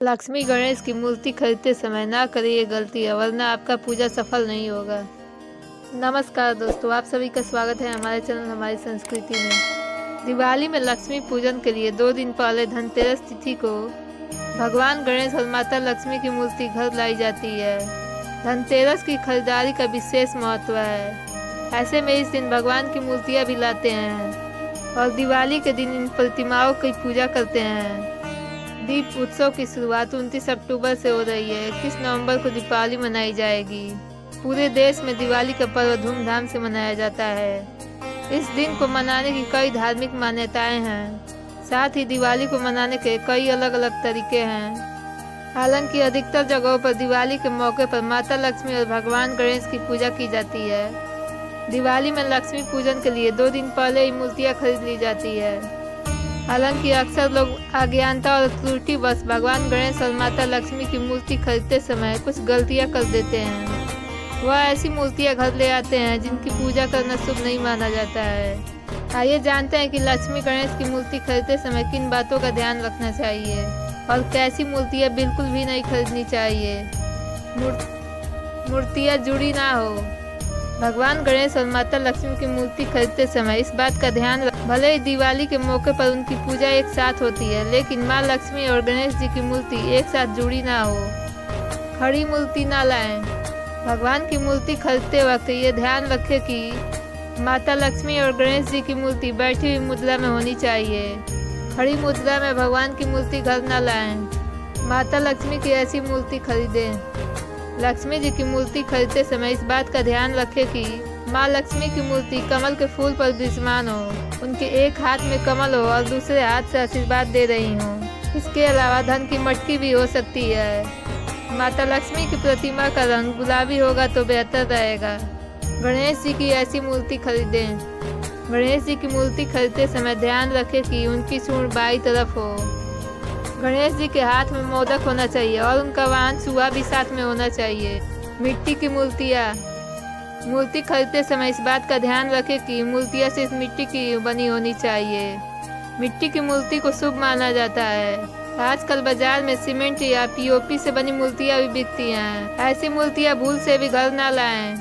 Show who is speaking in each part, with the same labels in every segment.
Speaker 1: लक्ष्मी गणेश की मूर्ति खरीदते समय ना करें ये गलती है, वरना आपका पूजा सफल नहीं होगा। नमस्कार दोस्तों, आप सभी का स्वागत है हमारे चैनल हमारी संस्कृति में। दिवाली में लक्ष्मी पूजन के लिए 2 दिन पहले धनतेरस तिथि को भगवान गणेश और माता लक्ष्मी की मूर्ति घर लाई जाती है। धनतेरस की खरीदारी का विशेष महत्व है। ऐसे में इस दिन भगवान की मूर्तियाँ भी लाते हैं और दिवाली के दिन इन प्रतिमाओं की पूजा करते हैं। दीप उत्सव की शुरुआत 29 अक्टूबर से हो रही है। 21 नवंबर को दीपावली मनाई जाएगी। पूरे देश में दिवाली का पर्व धूमधाम से मनाया जाता है। इस दिन को मनाने की कई धार्मिक मान्यताएं हैं। साथ ही दिवाली को मनाने के कई अलग अलग तरीके हैं। हालांकि अधिकतर जगहों पर दिवाली के मौके पर माता लक्ष्मी और भगवान गणेश की पूजा की जाती है। दिवाली में लक्ष्मी पूजन के लिए 2 दिन पहले ही मूर्तियाँ खरीद ली जाती है। हालांकि अक्सर लोग अज्ञानता और त्रुटिवश भगवान गणेश और माता लक्ष्मी की मूर्ति खरीदते समय कुछ गलतियां कर देते हैं। वह ऐसी मूर्तियां घर ले आते हैं जिनकी पूजा करना शुभ नहीं माना जाता है। आइए जानते हैं कि लक्ष्मी गणेश की मूर्ति खरीदते समय किन बातों का ध्यान रखना चाहिए और कैसी मूर्तियां बिल्कुल भी नहीं खरीदनी चाहिए। मूर्तियां जुड़ी ना हो। भगवान गणेश और माता लक्ष्मी की मूर्ति खरीदते समय इस बात का ध्यान रखें, भले ही दिवाली के मौके पर उनकी पूजा एक साथ होती है, लेकिन माँ लक्ष्मी और गणेश जी की मूर्ति एक साथ जुड़ी ना हो। खड़ी मूर्ति ना लाएं। भगवान की मूर्ति खरीदते वक्त ये ध्यान रखें कि माता लक्ष्मी और गणेश जी की मूर्ति बैठी हुई मुद्रा में होनी चाहिए। खड़ी मुद्रा में भगवान की मूर्ति घर न लाएं। माता लक्ष्मी की ऐसी मूर्ति खरीदें। लक्ष्मी जी की मूर्ति खरीदते समय इस बात का ध्यान रखें कि माँ लक्ष्मी की मूर्ति कमल के फूल पर विराजमान हो। उनके एक हाथ में कमल हो और दूसरे हाथ से आशीर्वाद दे रही हो। इसके अलावा धन की मटकी भी हो सकती है। माता लक्ष्मी की प्रतिमा का रंग गुलाबी होगा तो बेहतर रहेगा। गणेश जी की ऐसी मूर्ति खरीदें। गणेश जी की मूर्ति खरीदते समय ध्यान रखें कि उनकी सूंड बाईं तरफ हो। गणेश जी के हाथ में मोदक होना चाहिए और उनका वाहन सुआ भी साथ में होना चाहिए। मिट्टी की मूर्तियाँ। मूर्ति खरीदते समय इस बात का ध्यान रखें कि मूर्तियाँ सिर्फ मिट्टी की बनी होनी चाहिए। मिट्टी की मूर्ति को शुभ माना जाता है। आजकल बाजार में सीमेंट या पीओपी से बनी मूर्तियाँ भी बिकती हैं। ऐसी मूर्तियाँ भूल से भी घर ना लाएं।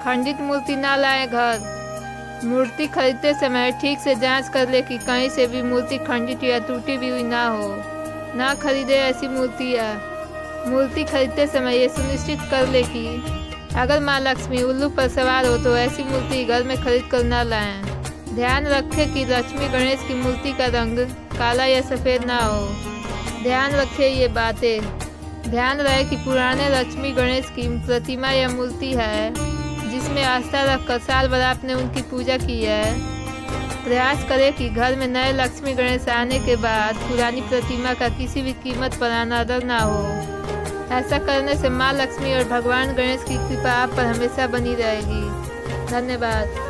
Speaker 1: खंडित मूर्ति ना लाएं घर। मूर्ति खरीदते समय ठीक से जांच कर ले कि कहीं से भी मूर्ति खंडित या टूटी भी हुई ना हो। ना खरीदे ऐसी मूर्तियाँ। मूर्ति खरीदते समय ये सुनिश्चित कर ले कि अगर माँ लक्ष्मी उल्लू पर सवार हो तो ऐसी मूर्ति घर में खरीद कर न लाएं। ध्यान रखें कि लक्ष्मी गणेश की मूर्ति का रंग काला या सफ़ेद ना हो। ध्यान रखें ये बातें। ध्यान रहे कि पुराने लक्ष्मी गणेश की प्रतिमा या मूर्ति है जिसमें आस्था रखकर साल भर आपने उनकी पूजा की है। प्रयास करें कि घर में नए लक्ष्मी गणेश आने के बाद पुरानी प्रतिमा का किसी भी कीमत पर अनादर ना हो। ऐसा करने से माँ लक्ष्मी और भगवान गणेश की कृपा आप पर हमेशा बनी रहेगी। धन्यवाद।